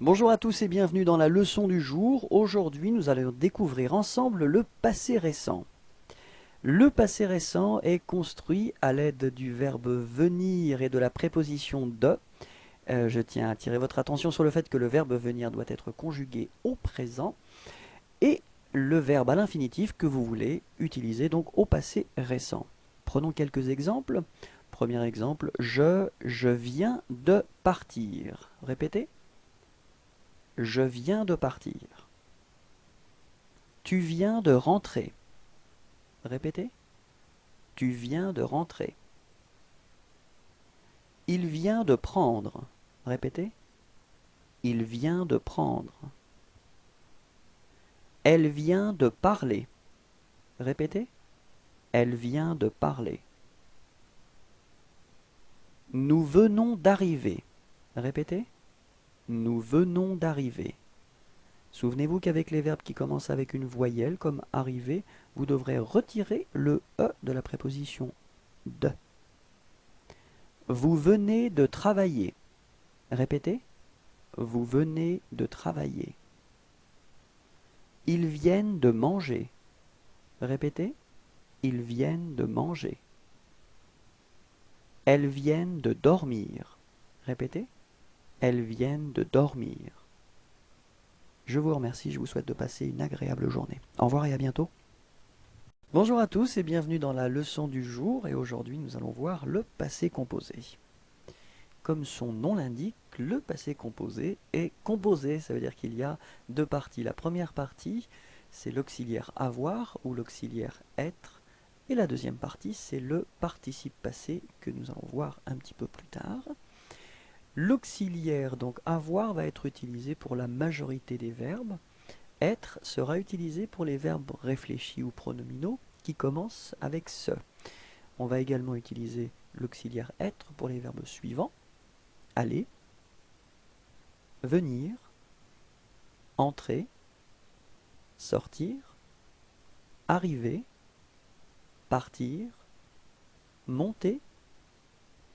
Bonjour à tous et bienvenue dans la leçon du jour. Aujourd'hui, nous allons découvrir ensemble le passé récent. Le passé récent est construit à l'aide du verbe venir et de la préposition de. Je tiens à attirer votre attention sur le fait que le verbe venir doit être conjugué au présent et le verbe à l'infinitif que vous voulez utiliser donc au passé récent. Prenons quelques exemples. Premier exemple, je viens de partir. Répétez. Je viens de partir. Tu viens de rentrer. Répétez. Tu viens de rentrer. Il vient de prendre. Répétez. Il vient de prendre. Elle vient de parler. Répétez. Elle vient de parler. Nous venons d'arriver. Répétez. Nous venons d'arriver. Souvenez-vous qu'avec les verbes qui commencent avec une voyelle, comme arriver, vous devrez retirer le E de la préposition de. Vous venez de travailler. Répétez. Vous venez de travailler. Ils viennent de manger. Répétez. Ils viennent de manger. Elles viennent de dormir. Répétez. Elles viennent de dormir. Je vous remercie, je vous souhaite de passer une agréable journée. Au revoir et à bientôt. Bonjour à tous et bienvenue dans la leçon du jour et aujourd'hui nous allons voir le passé composé. Comme son nom l'indique, le passé composé est composé, ça veut dire qu'il y a deux parties. La première partie, c'est l'auxiliaire avoir ou l'auxiliaire être, et la deuxième partie, c'est le participe passé que nous allons voir un petit peu plus tard. L'auxiliaire, donc avoir, va être utilisé pour la majorité des verbes. Être sera utilisé pour les verbes réfléchis ou pronominaux qui commencent avec ce. On va également utiliser l'auxiliaire être pour les verbes suivants. Aller, venir, entrer, sortir, arriver, partir, monter,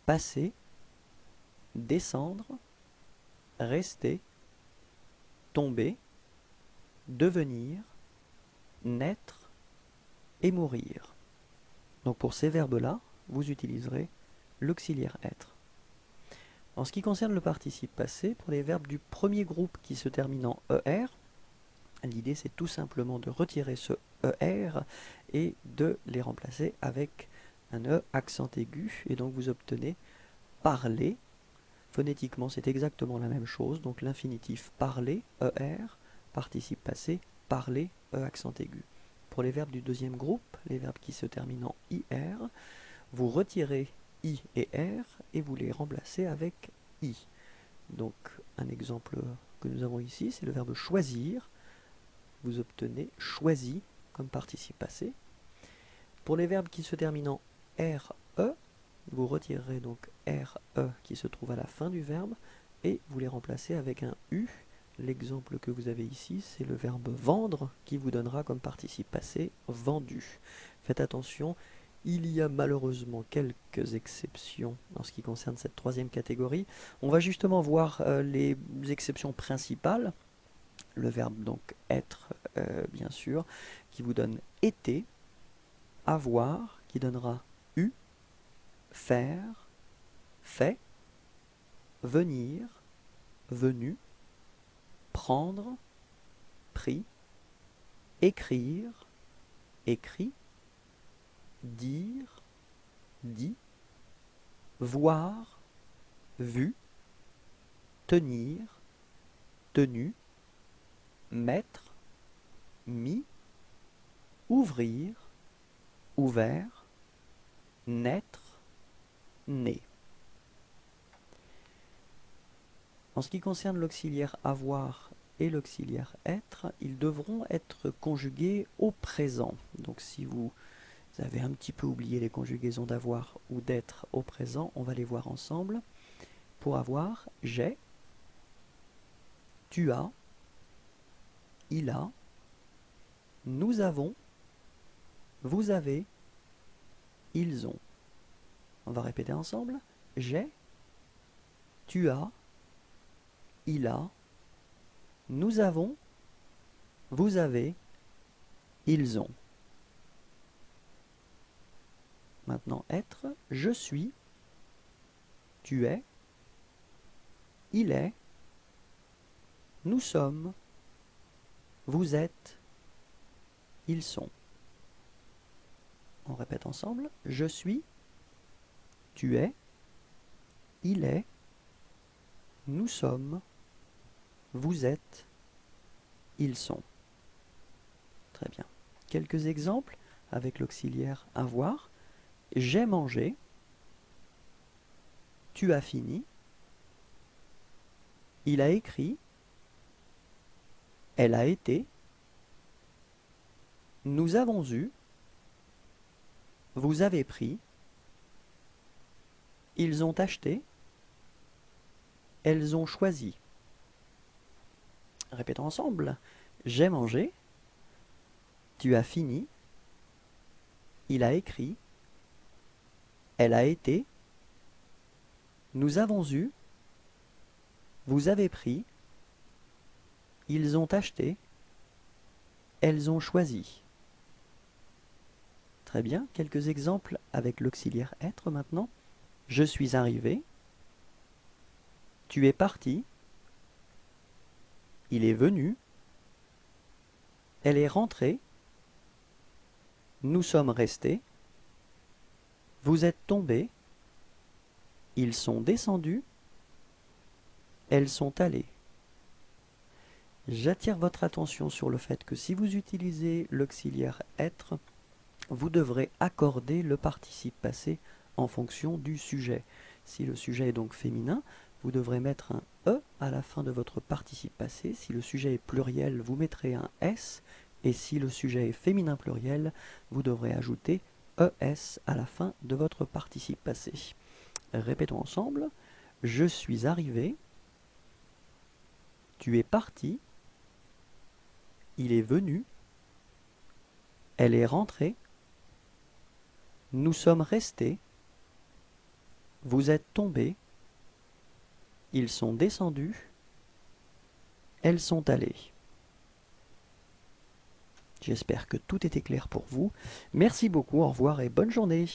passer, descendre, rester, tomber, devenir, naître et mourir. Donc pour ces verbes-là, vous utiliserez l'auxiliaire être. En ce qui concerne le participe passé, pour les verbes du premier groupe qui se terminent en ER, l'idée c'est tout simplement de retirer ce ER et de les remplacer avec un E accent aigu, et donc vous obtenez parler. Phonétiquement c'est exactement la même chose, donc l'infinitif parler, ER, participe passé, parler, E accent aigu. Pour les verbes du deuxième groupe, les verbes qui se terminent en IR, vous retirez I et R et vous les remplacez avec I. Donc un exemple que nous avons ici, c'est le verbe choisir. Vous obtenez choisi comme participe passé. Pour les verbes qui se terminent en RE, vous retirerez donc RE qui se trouve à la fin du verbe et vous les remplacez avec un U. L'exemple que vous avez ici, c'est le verbe vendre qui vous donnera comme participe passé vendu. Faites attention, il y a malheureusement quelques exceptions en ce qui concerne cette troisième catégorie. On va justement voir les exceptions principales. Le verbe donc être, bien sûr, qui vous donne été, avoir, qui donnera eu, faire, fait, venir, venu, prendre, pris, écrire, écrit, dire, dit, voir, vu, tenir, tenu, mettre, mis, ouvrir, ouvert, naître, né. En ce qui concerne l'auxiliaire avoir et l'auxiliaire être, ils devront être conjugués au présent. Donc si vous avez un petit peu oublié les conjugaisons d'avoir ou d'être au présent, on va les voir ensemble. Pour avoir, j'ai, tu as, il a, nous avons, vous avez, ils ont. On va répéter ensemble. J'ai, tu as, il a, nous avons, vous avez, ils ont. Maintenant, être, je suis, tu es, il est, nous sommes, vous êtes, ils sont. On répète ensemble. Je suis, tu es, il est, nous sommes, vous êtes, ils sont. Très bien. Quelques exemples avec l'auxiliaire avoir. J'ai mangé, tu as fini, il a écrit, elle a été, nous avons eu, vous avez pris, ils ont acheté, elles ont choisi. Répétons ensemble. J'ai mangé, tu as fini, il a écrit, elle a été, nous avons eu, vous avez pris, ils ont acheté, elles ont choisi. Très bien, quelques exemples avec l'auxiliaire être maintenant. Je suis arrivé, tu es parti, il est venu, elle est rentrée, nous sommes restés, vous êtes tombés, ils sont descendus, elles sont allées. J'attire votre attention sur le fait que si vous utilisez l'auxiliaire être, vous devrez accorder le participe passé en fonction du sujet. Si le sujet est donc féminin, vous devrez mettre un E à la fin de votre participe passé. Si le sujet est pluriel, vous mettrez un S. Et si le sujet est féminin pluriel, vous devrez ajouter ES à la fin de votre participe passé. Répétons ensemble. Je suis arrivé. Tu es parti. Il est venu. Elle est rentrée. Nous sommes restés. Vous êtes tombés. Ils sont descendus. Elles sont allées. J'espère que tout était clair pour vous. Merci beaucoup, au revoir et bonne journée.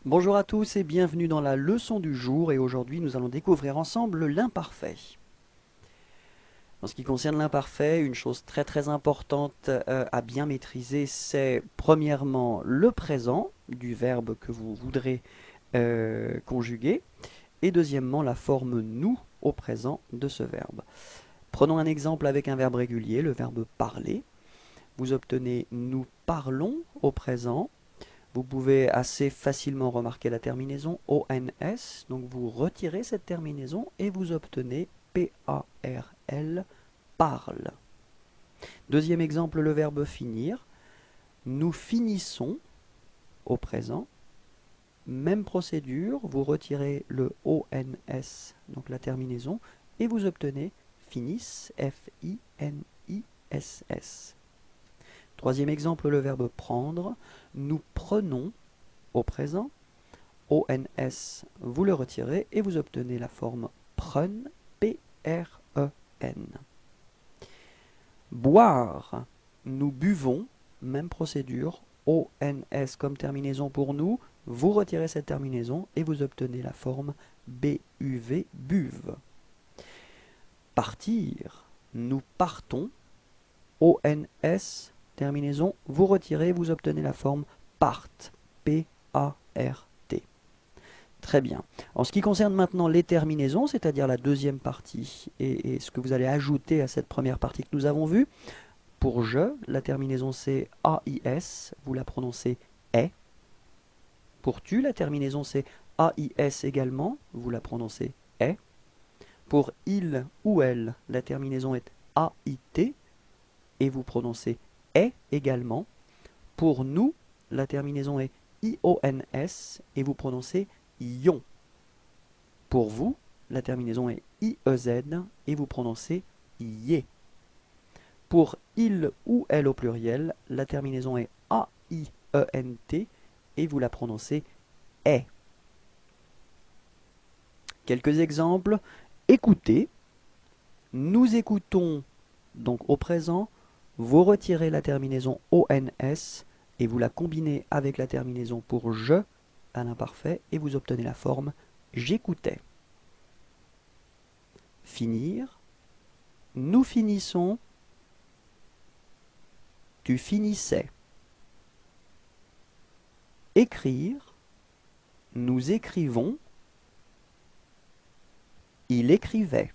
Bonjour à tous et bienvenue dans la leçon du jour. Et aujourd'hui, nous allons découvrir ensemble l'imparfait. En ce qui concerne l'imparfait, une chose très importante à bien maîtriser, c'est premièrement le présent du verbe que vous voudrez conjuguer. Et deuxièmement, la forme nous au présent de ce verbe. Prenons un exemple avec un verbe régulier, le verbe parler. Vous obtenez nous parlons au présent. Vous pouvez assez facilement remarquer la terminaison ONS. Donc vous retirez cette terminaison et vous obtenez PARL, parle. Deuxième exemple, le verbe finir. Nous finissons au présent. Même procédure, vous retirez le ONS, donc la terminaison, et vous obtenez finisse, F-I-N-I-S-S. Troisième exemple, le verbe prendre. Nous prenons au présent. ONS, vous le retirez et vous obtenez la forme prenne, P-R-E-N. Boire. Nous buvons. Même procédure. ONS comme terminaison pour nous. Vous retirez cette terminaison et vous obtenez la forme B-U-V, buve. Partir. Nous partons. ONS, terminaison, vous retirez, vous obtenez la forme part. P-A-R-T. Très bien. En ce qui concerne maintenant les terminaisons, c'est-à-dire la deuxième partie et ce que vous allez ajouter à cette première partie que nous avons vue, pour je, la terminaison c'est A-I-S, vous la prononcez est. Pour tu, la terminaison c'est A-I-S également, vous la prononcez est. Pour il ou elle, la terminaison est A-I-T et vous prononcez est également. Pour nous, la terminaison est I-O-N-S et vous prononcez ion. Pour vous, la terminaison est I-E-Z et vous prononcez ié. Pour il ou elle au pluriel, la terminaison est A-I-E-N-T et vous la prononcez est. Quelques exemples. Écoutez. Nous écoutons, donc au présent, vous retirez la terminaison ONS et vous la combinez avec la terminaison pour je à l'imparfait et vous obtenez la forme j'écoutais. Finir. Nous finissons. Tu finissais. Écrire. Nous écrivons. Il écrivait.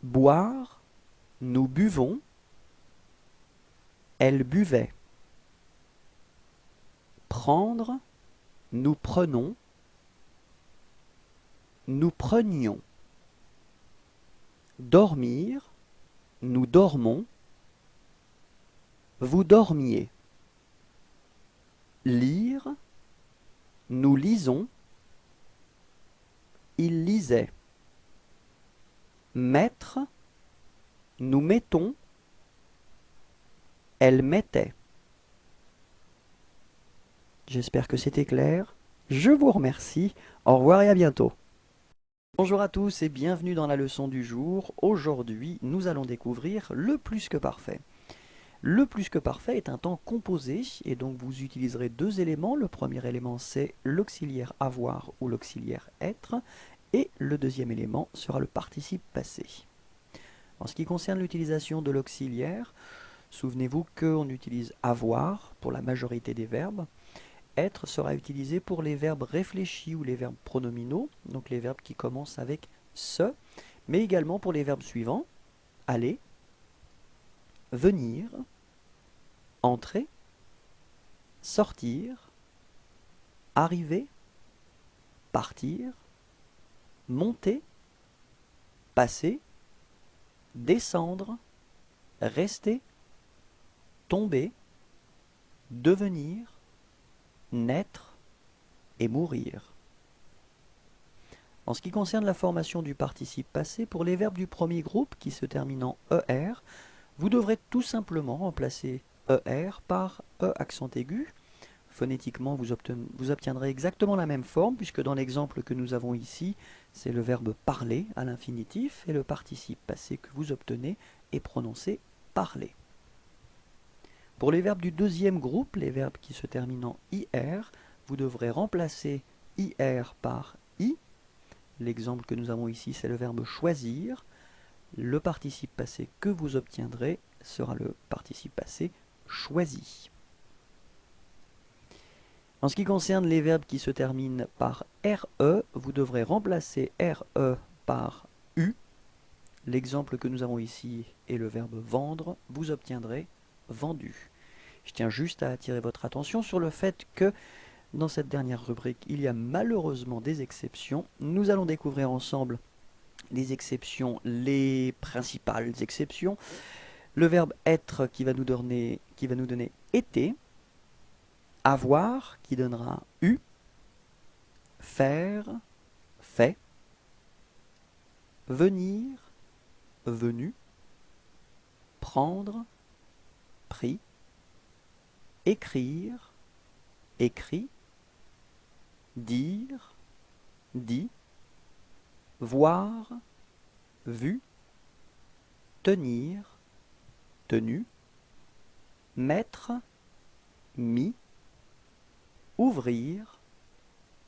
Boire. Nous buvons. Elle buvait. Prendre. Nous prenons. Nous prenions. Dormir. Nous dormons. Vous dormiez. Lire. Nous lisons. Il lisait. Mettre. Nous mettons. Elle mettait. J'espère que c'était clair. Je vous remercie. Au revoir et à bientôt. Bonjour à tous et bienvenue dans la leçon du jour. Aujourd'hui, nous allons découvrir le plus que parfait. Le plus que parfait est un temps composé et donc vous utiliserez deux éléments. Le premier élément c'est l'auxiliaire avoir ou l'auxiliaire être et le deuxième élément sera le participe passé. En ce qui concerne l'utilisation de l'auxiliaire, souvenez-vous qu'on utilise avoir pour la majorité des verbes. Être sera utilisé pour les verbes réfléchis ou les verbes pronominaux, donc les verbes qui commencent avec ce, mais également pour les verbes suivants, aller, venir, entrer, sortir, arriver, partir, monter, passer, descendre, rester, tomber, devenir, naître et mourir. En ce qui concerne la formation du participe passé, pour les verbes du premier groupe qui se terminent en ER, vous devrez tout simplement remplacer ER par E accent aigu. Phonétiquement, vous obtiendrez exactement la même forme, puisque dans l'exemple que nous avons ici, c'est le verbe parler à l'infinitif, et le participe passé que vous obtenez est prononcé parler. Pour les verbes du deuxième groupe, les verbes qui se terminent en IR, vous devrez remplacer IR par I. L'exemple que nous avons ici, c'est le verbe choisir. Le participe passé que vous obtiendrez sera le participe passé choisi. En ce qui concerne les verbes qui se terminent par RE, vous devrez remplacer RE par U. L'exemple que nous avons ici est le verbe vendre. Vous obtiendrez vendu. Je tiens juste à attirer votre attention sur le fait que dans cette dernière rubrique, il y a malheureusement des exceptions. Nous allons découvrir ensemble les exceptions, les principales exceptions. Le verbe être qui va nous donner été, avoir qui donnera eu, faire, fait, venir, venu, prendre, pris, écrire, écrit, dire, dit, voir, vu, tenir, tenu, mettre, mis, ouvrir,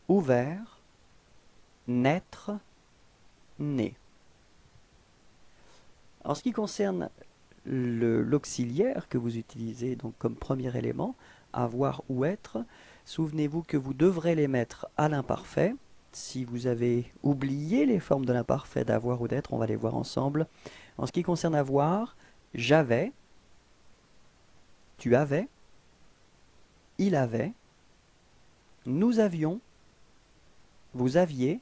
ouvert, naître, né. En ce qui concerne l'auxiliaire que vous utilisez donc comme premier élément, avoir ou être, souvenez-vous que vous devrez les mettre à l'imparfait. Si vous avez oublié les formes de l'imparfait d'avoir ou d'être, on va les voir ensemble. En ce qui concerne avoir, j'avais, tu avais, il avait, nous avions, vous aviez,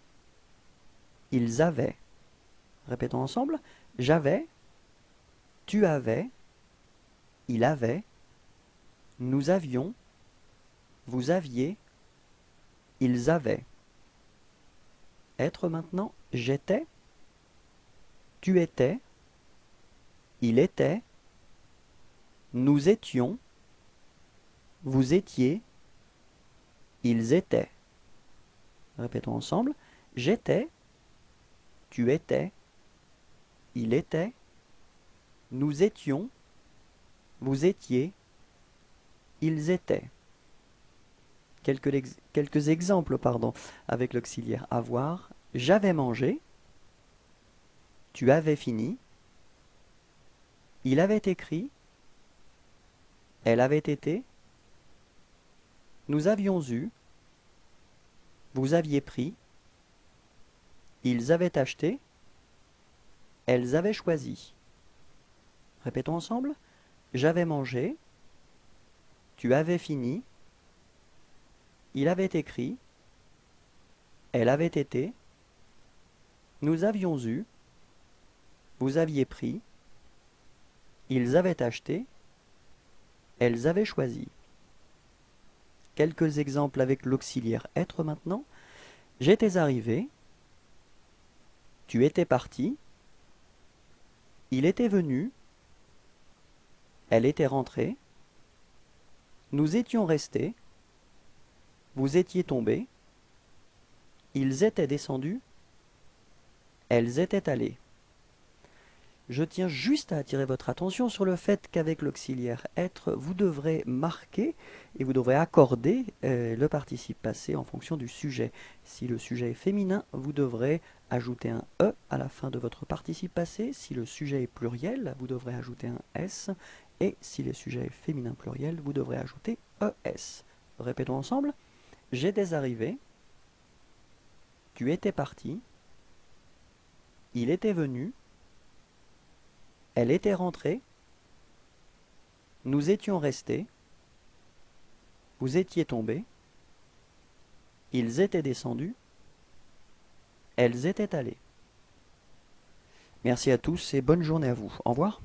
ils avaient. Répétons ensemble. J'avais, tu avais, il avait, nous avions, vous aviez, ils avaient. Être maintenant, j'étais, tu étais, il était, nous étions, vous étiez, ils étaient. Répétons ensemble. J'étais, tu étais, il était, nous étions, vous étiez, ils étaient. Quelques exemples, avec l'auxiliaire avoir. J'avais mangé, tu avais fini, il avait écrit, elle avait été, nous avions eu, vous aviez pris, ils avaient acheté, elles avaient choisi. Répétons ensemble. J'avais mangé, tu avais fini, il avait écrit, elle avait été, nous avions eu, vous aviez pris, ils avaient acheté, elles avaient choisi. Quelques exemples avec l'auxiliaire être maintenant. J'étais arrivé, tu étais parti, il était venu, elle était rentrée, nous étions restés, vous étiez tombés, ils étaient descendus, elles étaient allées. Je tiens juste à attirer votre attention sur le fait qu'avec l'auxiliaire être, vous devrez marquer et vous devrez accorder le participe passé en fonction du sujet. Si le sujet est féminin, vous devrez ajouter un E à la fin de votre participe passé. Si le sujet est pluriel, vous devrez ajouter un S. Et si le sujet est féminin pluriel, vous devrez ajouter ES. Répétons ensemble. J'étais arrivé, tu étais parti, il était venu, elle était rentrée, nous étions restés, vous étiez tombés, ils étaient descendus, elles étaient allées. Merci à tous et bonne journée à vous. Au revoir.